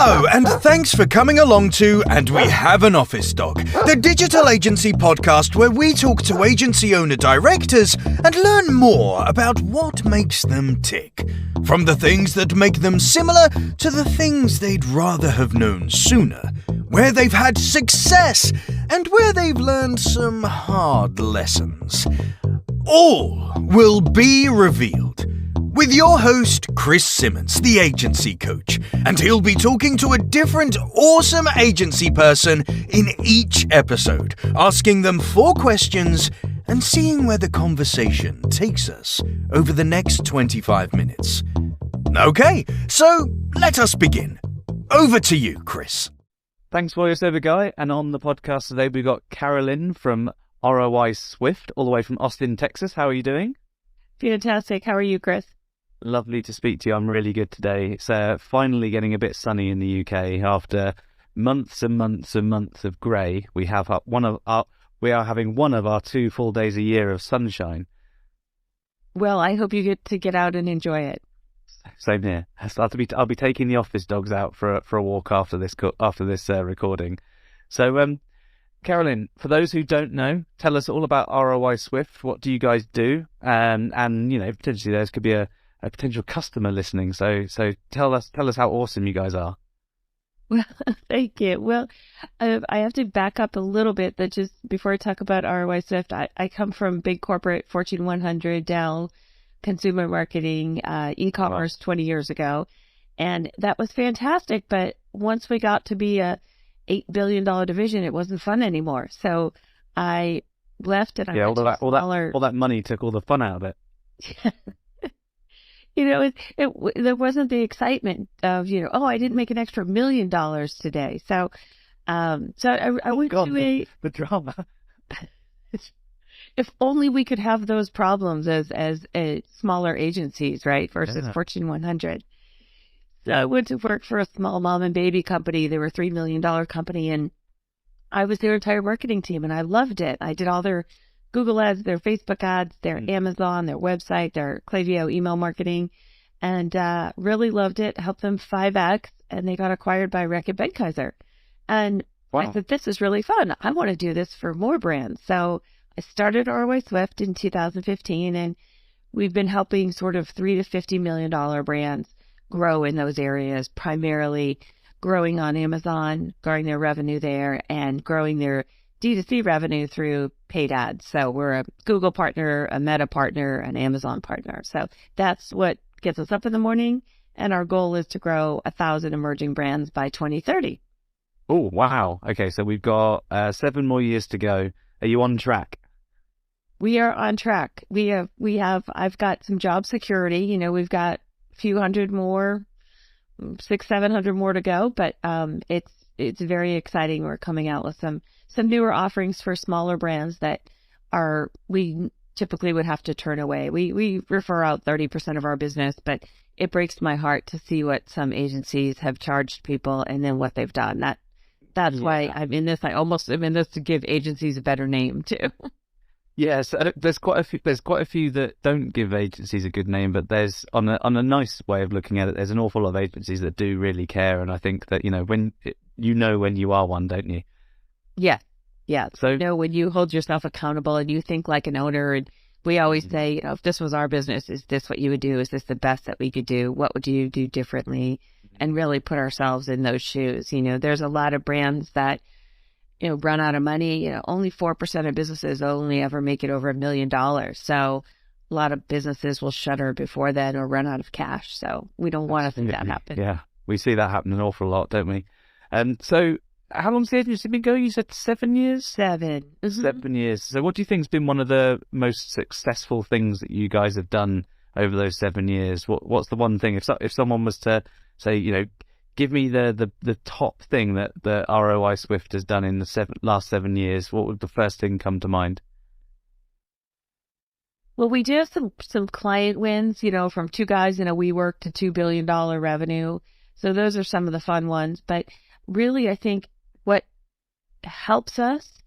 Hello, and thanks for coming along to And We Have an Office Dog, the digital agency podcast where we talk to agency owner-directors and learn more about what makes them tick. From the things that make them similar to the things they'd rather have known sooner, where they've had success and where they've learned some hard lessons. All will be revealed with your host, Chris Simmons, the agency coach, and he'll be talking to a different awesome agency person in each episode, asking them 4 questions and seeing where the conversation takes us over the next 25 minutes. Okay, so let us begin. Over to you, Chris. Thanks, voiceover guy. And on the podcast today, we've got Carolyn from ROI Swift, all the way from Austin, Texas. How are you doing? Fantastic. How are you, Chris? Lovely to speak to you. I'm really good today. It's finally getting a bit sunny in the UK after months and months and months of grey. We are having one of our 2 full days a year of sunshine. Well, I hope you get to get out and enjoy it. Same here. I'll be taking the office dogs out for a walk after this recording. So, Carolyn, for those who don't know, tell us all about ROI Swift. What do you guys do? And potentially there could be a potential customer listening. So tell us how awesome you guys are. Well, thank you. Well, I have to back up a little bit. That just before I talk about ROI Swift, I come from big corporate Fortune 100 Dell consumer marketing, e-commerce 20 years ago, and that was fantastic. But once we got to be a $8 billion division, it wasn't fun anymore. So I left, and I went to all that money took all the fun out of it. There wasn't the excitement of, I didn't make an extra $1 million today. So I went to the drama. If only we could have those problems as smaller agencies, right? Versus Fortune 100. So I went to work for a small mom and baby company. They were a $3 million company, and I was their entire marketing team, and I loved it. I did all their Google ads, their Facebook ads, their Amazon, their website, their Klaviyo email marketing, and really loved it. Helped them 5x, and they got acquired by Reckitt Benckiser. And I said, this is really fun. I want to do this for more brands. So I started ROI Swift in 2015, and we've been helping sort of $3 to $50 million brands grow in those areas, primarily growing on Amazon, growing their revenue there, and growing their D2C revenue through paid ads. So we're a Google partner, a Meta partner, an Amazon partner. So that's what gets us up in the morning. And our goal is to grow 1,000 emerging brands by 2030. Oh, wow. Okay, so we've got 7 more years to go. Are you on track? We are on track. I've got some job security. We've got a few hundred more, 600-700 more to go, but it's very exciting. We're coming out with some newer offerings for smaller brands that we typically would have to turn away. We refer out 30% of our business, but it breaks my heart to see what some agencies have charged people and then what they've done. That's why I'm in this. I almost am in this to give agencies a better name too. Yes, there's quite a few that don't give agencies a good name, but there's on a nice way of looking at it, there's an awful lot of agencies that do really care, and I think that when you are one, don't you? Yeah. So when you hold yourself accountable and you think like an owner, and we always say, if this was our business, is this what you would do? Is this the best that we could do? What would you do differently? And really put ourselves in those shoes. There's a lot of brands that run out of money. Only 4% of businesses only ever make it over $1 million. So a lot of businesses will shutter before then or run out of cash. So we don't want to see that happen. Yeah, we see that happen an awful lot, don't we? So how long's the agency been going? You said 7 years? 7. Mm-hmm. 7 years. So what do you think has been one of the most successful things that you guys have done over those 7 years? What's the one thing, if someone was to say, give me the top thing that the ROI Swift has done in the last 7 years, what would the first thing come to mind? Well, we do have some client wins, from 2 guys in a WeWork to $2 billion revenue. So those are some of the fun ones. But really, I think what helps us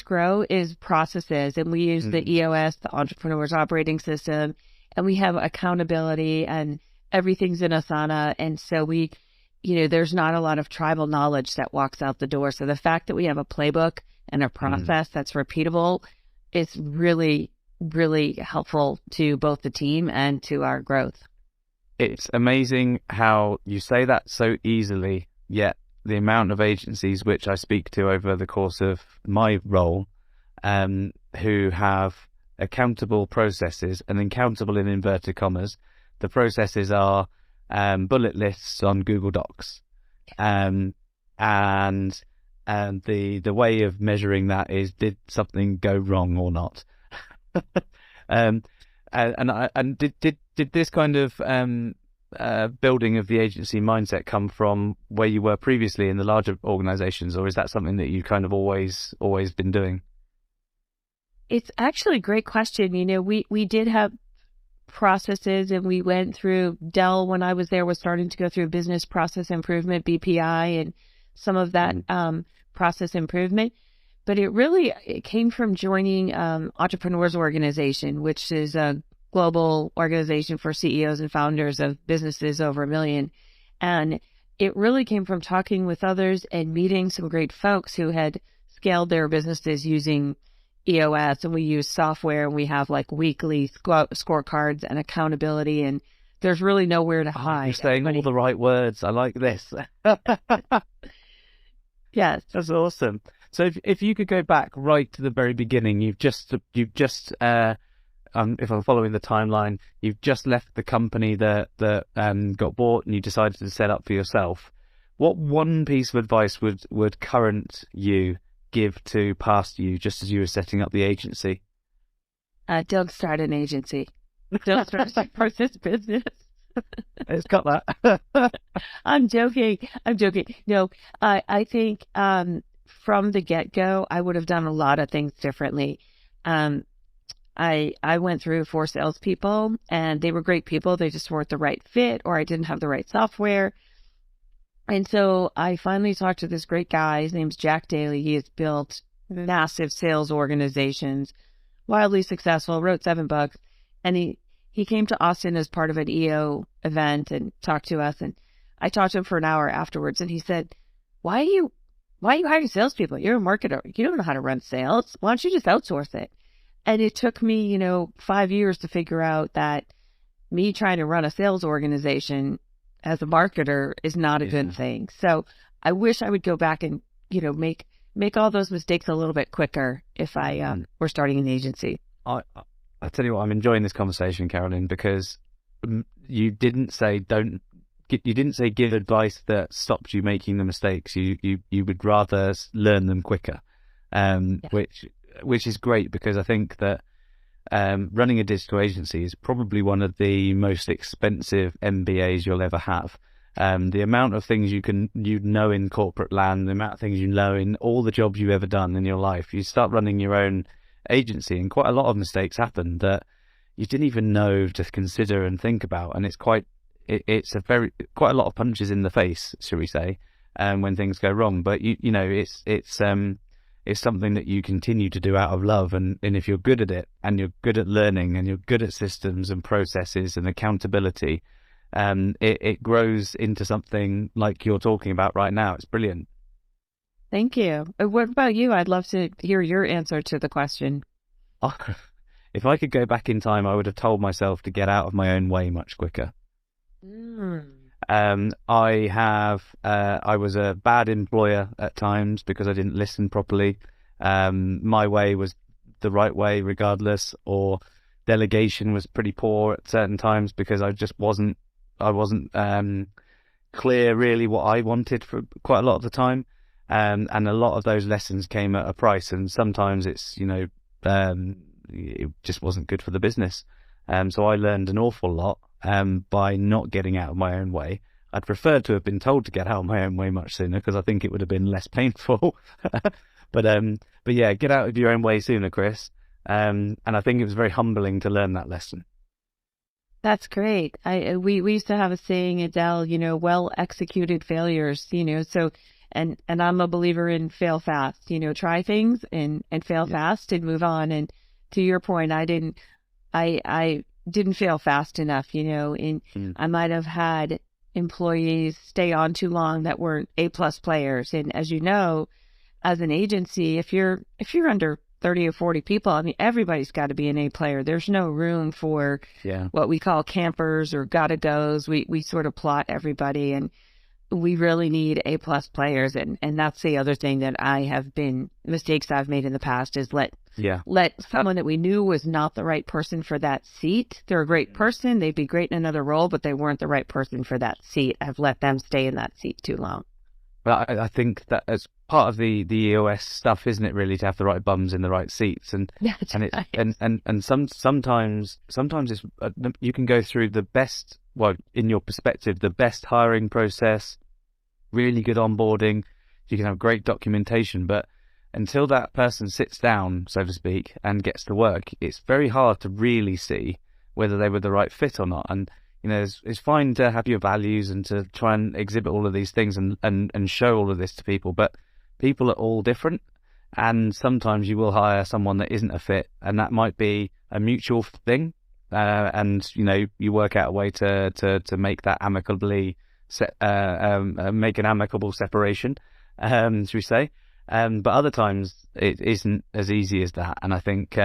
grow is processes. And we use the EOS, the Entrepreneur's Operating System, and we have accountability, and everything's in Asana. And so there's not a lot of tribal knowledge that walks out the door. So the fact that we have a playbook and a process that's repeatable is really, really helpful to both the team and to our growth. It's amazing how you say that so easily, yet the amount of agencies which I speak to over the course of my role, who have accountable processes, and accountable in inverted commas, the processes are bullet lists on Google Docs, and the way of measuring that is, did something go wrong or not? And did this kind of building of the agency mindset come from where you were previously in the larger organizations, or is that something that you kind of always been doing? It's actually a great question. We did have processes, and we went through Dell when I was there was starting to go through business process improvement, BPI, and some of that process improvement. But it came from joining Entrepreneurs Organization, which is a global organization for CEOs and founders of businesses over $1 million. And it really came from talking with others and meeting some great folks who had scaled their businesses using EOS, and we use software, and we have like weekly scorecards and accountability, and there's really nowhere to hide. You're saying all the right words. I like this. Yes. That's awesome. So if you could go back right to the very beginning, you've just if I'm following the timeline, you've just left the company that got bought, and you decided to set up for yourself. What one piece of advice would current you give to past you, just as you were setting up the agency? Don't start an agency. Don't start a process business. It's got that. I'm joking. No, I think from the get-go, I would have done a lot of things differently. I went through 4 salespeople, and they were great people. They just weren't the right fit, or I didn't have the right software. And so I finally talked to this great guy. His name's Jack Daly. He has built massive sales organizations, wildly successful, wrote 7 books. And he came to Austin as part of an EO event and talked to us. And I talked to him for an hour afterwards. And he said, why are you hiring salespeople? You're a marketer. You don't know how to run sales. Why don't you just outsource it? And it took me, 5 years to figure out that me trying to run a sales organization as a marketer is not a good thing. So I wish I would go back and, make all those mistakes a little bit quicker if I were starting an agency. I tell you what, I'm enjoying this conversation, Carolyn, because you didn't say give advice that stops you making the mistakes. You would rather learn them quicker, which is great, because I think that running a digital agency is probably one of the most expensive MBAs you'll ever have. The amount of things you know in corporate land, the amount of things you know in all the jobs you've ever done in your life, you start running your own agency, and quite a lot of mistakes happen that you didn't even know to consider and think about. And it's quite a lot of punches in the face, shall we say, when things go wrong. But it's something that you continue to do out of love, and if you're good at it, and you're good at learning, and you're good at systems and processes and accountability, it grows into something like you're talking about right now. It's brilliant. Thank you. What about you? I'd love to hear your answer to the question. If I could go back in time, I would have told myself to get out of my own way much quicker. I was a bad employer at times because I didn't listen properly. My way was the right way regardless, or delegation was pretty poor at certain times because I wasn't clear really what I wanted for quite a lot of the time. And a lot of those lessons came at a price, and sometimes it's, it just wasn't good for the business. So I learned an awful lot by not getting out of my own way. I'd prefer to have been told to get out of my own way much sooner, because I think it would have been less painful. But yeah, get out of your own way sooner, Chris. And I think it was very humbling to learn that lesson. That's great. We used to have a saying at Dell, well executed failures, so and I'm a believer in fail fast, try things and fail fast and move on. And to your point, I didn't fail fast enough, I might have had employees stay on too long that weren't A-plus players. And as you know, as an agency, if you're under 30 or 40 people, I mean, everybody's got to be an A player. There's no room for what we call campers or gotta goes. We sort of plot everybody, and we really need A-plus players. And that's the other thing that mistakes I've made in the past is let someone that we knew was not the right person for that seat. They're a great person. They'd be great in another role, but they weren't the right person for that seat. I've let them stay in that seat too long. Well, I think that as part of the EOS stuff, isn't it, really, to have the right bums in the right seats, and sometimes it's you can go through the best, well, in your perspective, the best hiring process, really good onboarding, you can have great documentation, but until that person sits down, so to speak, and gets to work, it's very hard to really see whether they were the right fit or not. And it's fine to have your values and to try and exhibit all of these things and show all of this to people, but people are all different, and sometimes you will hire someone that isn't a fit, and that might be a mutual thing, and you work out a way to make that amicably make an amicable separation, should we say? But other times it isn't as easy as that, and I think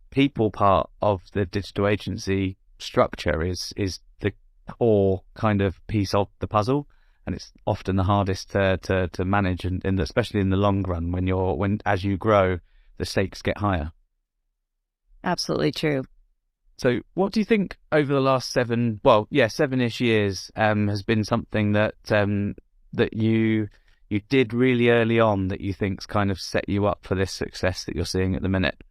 people part of the digital agency structure is the core kind of piece of the puzzle, and it's often the hardest to manage, and especially in the long run when as you grow, the stakes get higher. Absolutely true. So what do you think over the last 7-ish years has been something that that you did really early on that you think's kind of set you up for this success that you're seeing at the minute?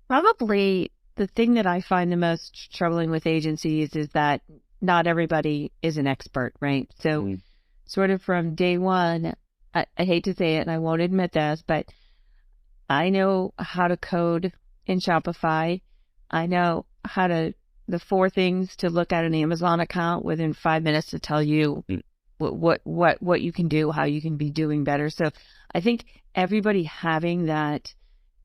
Probably the thing that I find the most troubling with agencies is that not everybody is an expert, right? So sort of from day one, I hate to say it and I won't admit this, but I know how to code in Shopify. I know the 4 things to look at an Amazon account within 5 minutes to tell you what you can do, how you can be doing better. So I think everybody having that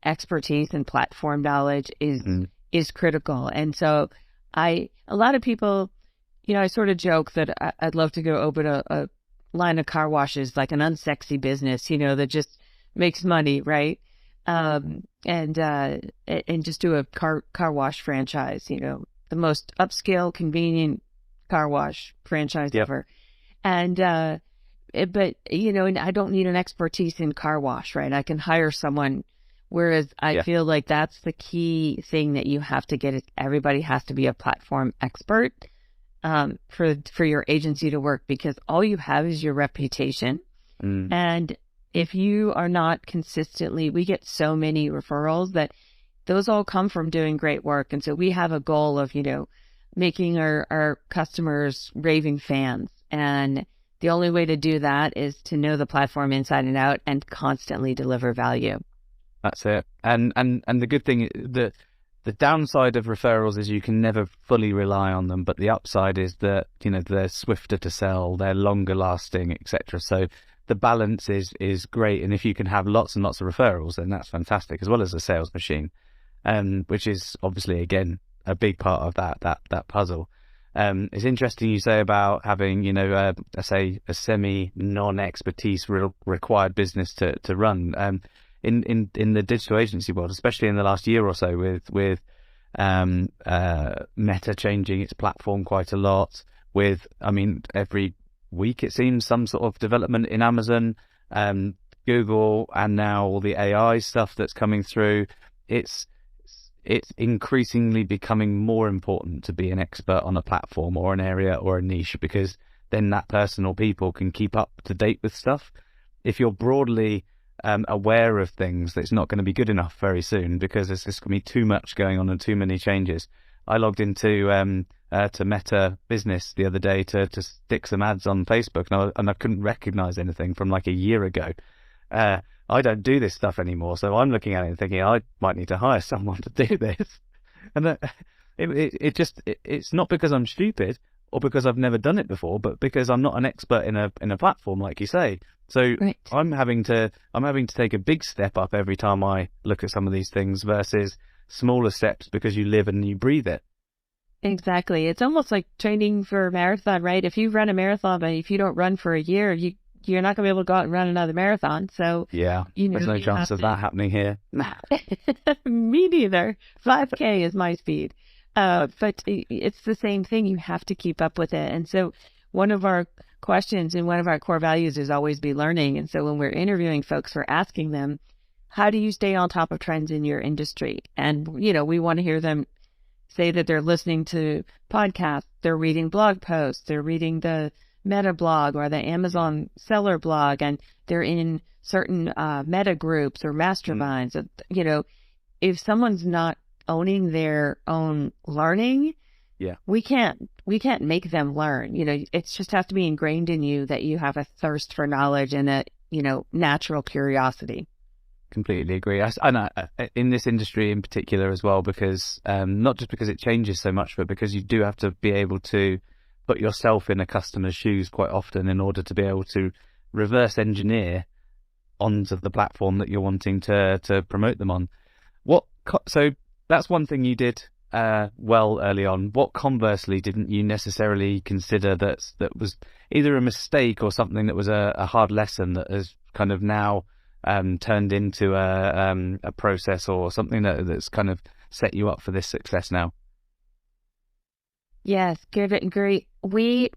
expertise and platform knowledge is critical. And so a lot of people, I sort of joke that I'd love to go open a line of car washes, like an unsexy business, that just makes money, right? And just do a car wash franchise, the most upscale, convenient car wash franchise ever. And but and I don't need an expertise in car wash, right? I can hire someone. Whereas I feel like that's the key thing that you have to get. Everybody has to be a platform expert for your agency to work, because all you have is your reputation. And if you are not consistently, we get so many referrals that those all come from doing great work. And so we have a goal of, making our customers raving fans. And the only way to do that is to know the platform inside and out and constantly deliver value. That's it. And the good thing, the downside of referrals is you can never fully rely on them, but the upside is that, they're swifter to sell, they're longer lasting, etc. So the balance is great. And if you can have lots and lots of referrals, then that's fantastic, as well as a sales machine, which is obviously, again, a big part of that puzzle. It's interesting you say about having, a semi non-expertise required business to run. In the digital agency world, especially in the last year or so, with Meta changing its platform quite a lot, every week it seems some sort of development in Amazon, Google, and now all the AI stuff that's coming through, it's increasingly becoming more important to be an expert on a platform or an area or a niche, because then that person or people can keep up to date with stuff. If you're broadly aware of things, that's not going to be good enough very soon, because there's going to be too much going on and too many changes. I logged into to Meta Business the other day to stick some ads on Facebook, and I couldn't recognize anything from like a year ago. I don't do this stuff anymore, so I'm looking at it and thinking I might need to hire someone to do this. And it's not because I'm stupid or because I've never done it before, but because I'm not an expert in a platform, like you say. So right. I'm having to take a big step up every time I look at some of these things versus smaller steps because you live and you breathe it. Exactly. It's almost like training for a marathon, right? If you run a marathon, but if you don't run for a year, you're not going to be able to go out and run another marathon. So, Yeah, there's no you chance have of that happening here. Me neither. 5K is my speed. But it's the same thing. You have to keep up with it. And so one of our questions and one of our core values is always be learning. And so when we're interviewing folks, we're asking them, how do you stay on top of trends in your industry? And, we want to hear them say that they're listening to podcasts, they're reading blog posts, they're reading the Meta blog or the Amazon seller blog, and they're in certain meta groups or masterminds. If someone's not owning their own learning, we can't make them learn. It just has to be ingrained in you that you have a thirst for knowledge and a natural curiosity. Completely agree. I know in this industry in particular as well, because not just because it changes so much, but because you do have to be able to put yourself in a customer's shoes quite often in order to be able to reverse engineer onto the platform that you're wanting to promote them on. So that's one thing you did well early on. What conversely didn't you necessarily consider that was either a mistake or something that was a hard lesson that has kind of now turned into a process or something that's kind of set you up for this success now? Yes, great. We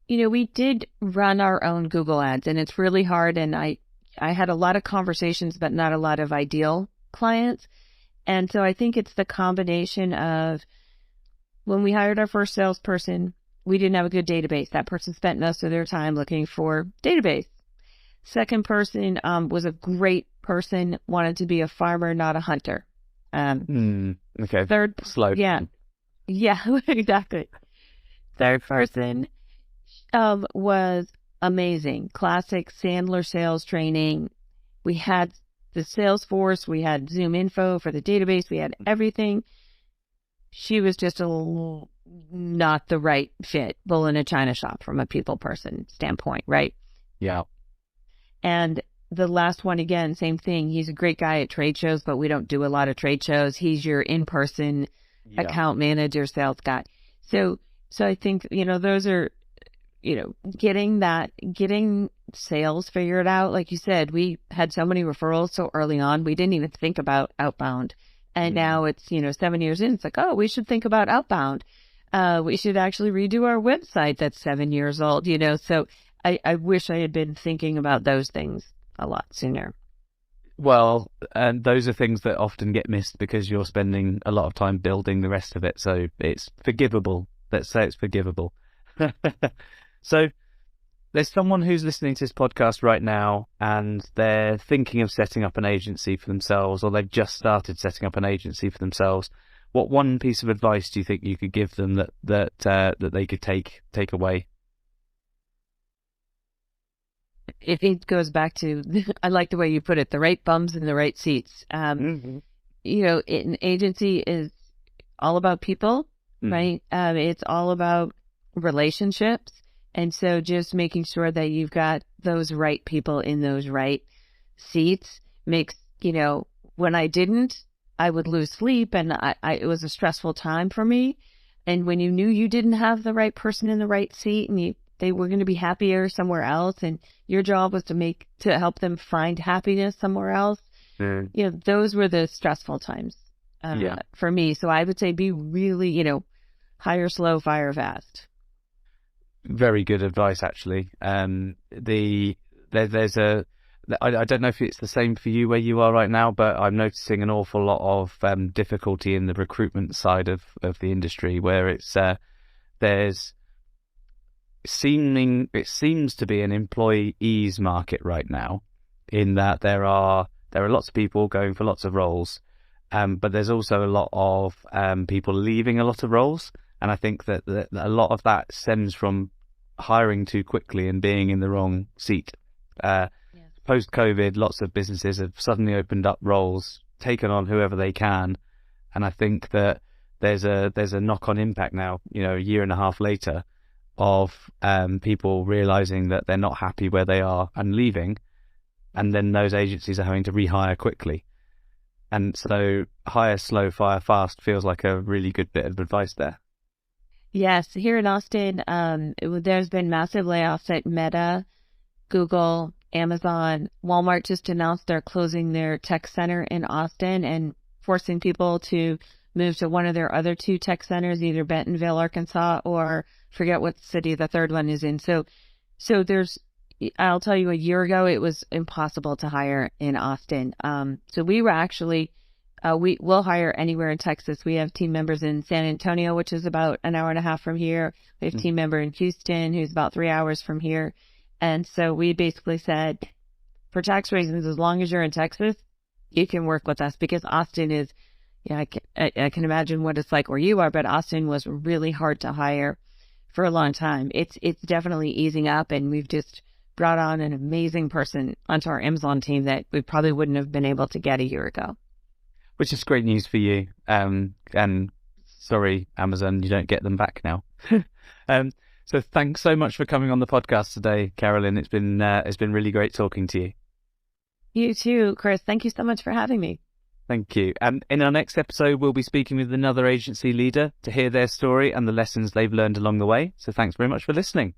did run our own Google ads, and it's really hard. And I had a lot of conversations, but not a lot of ideal clients. And so I think it's the combination of when we hired our first salesperson, we didn't have a good database. That person spent most of their time looking for database. Second person was a great person, wanted to be a farmer, not a hunter. Okay. Third, slow. Yeah, exactly. Third person was amazing. Classic Sandler sales training. We had the Salesforce, we had Zoom info for the database, we had everything. She was just not the right fit, bull in a china shop from a people person standpoint, right? Yeah. And the last one, again, same thing. He's a great guy at trade shows, but we don't do a lot of trade shows. He's your in-person account manager, sales guy. So I think, those are, getting sales figured out. Like you said, we had so many referrals so early on, we didn't even think about outbound. And now it's, 7 years in, it's like, oh, we should think about outbound. We should actually redo our website that's 7 years old, So I wish I had been thinking about those things a lot sooner. Well, and those are things that often get missed because you're spending a lot of time building the rest of it. So it's forgivable. Let's say it's forgivable. So there's someone who's listening to this podcast right now and they're thinking of setting up an agency for themselves, or they've just started setting up an agency for themselves. What one piece of advice do you think you could give them that they could take away? It goes back to, I like the way you put it, the right bums in the right seats. An agency is all about people, right? It's all about relationships. And so just making sure that you've got those right people in those right seats makes, when I didn't, I would lose sleep, and it was a stressful time for me. And when you knew you didn't have the right person in the right seat and they were going to be happier somewhere else, and your job was to help them find happiness somewhere else. Those were the stressful times for me. So I would say be really, hire slow, fire fast. Very good advice, actually. There's I don't know if it's the same for you where you are right now, but I'm noticing an awful lot of difficulty in the recruitment side of the industry, where it seems to be an employees market right now, in that there are lots of people going for lots of roles, but there's also a lot of people leaving a lot of roles. And I think that a lot of that stems from hiring too quickly and being in the wrong seat. Post-COVID, lots of businesses have suddenly opened up roles, taken on whoever they can. And I think that there's a knock-on impact now, a year and a half later, of people realizing that they're not happy where they are and leaving. And then those agencies are having to rehire quickly. And so hire slow, fire fast feels like a really good bit of advice there. Yes, here in Austin, there's been massive layoffs at Meta, Google, Amazon. Walmart just announced they're closing their tech center in Austin and forcing people to move to one of their other 2 tech centers, either Bentonville, Arkansas, or forget what city the third one is in. So I'll tell you, a year ago, it was impossible to hire in Austin. So we were actually, we'll hire anywhere in Texas. We have team members in San Antonio, which is about an hour and a half from here. We have a team member in Houston, who's about 3 hours from here. And so we basically said, for tax reasons, as long as you're in Texas, you can work with us, because Austin is, I can imagine what it's like where you are, but Austin was really hard to hire for a long time. It's definitely easing up, and we've just brought on an amazing person onto our Amazon team that we probably wouldn't have been able to get a year ago. Which is great news for you. And sorry, Amazon, you don't get them back now. So thanks so much for coming on the podcast today, Carolyn. It's been really great talking to you. You too, Chris. Thank you so much for having me. Thank you. And in our next episode, we'll be speaking with another agency leader to hear their story and the lessons they've learned along the way. So thanks very much for listening.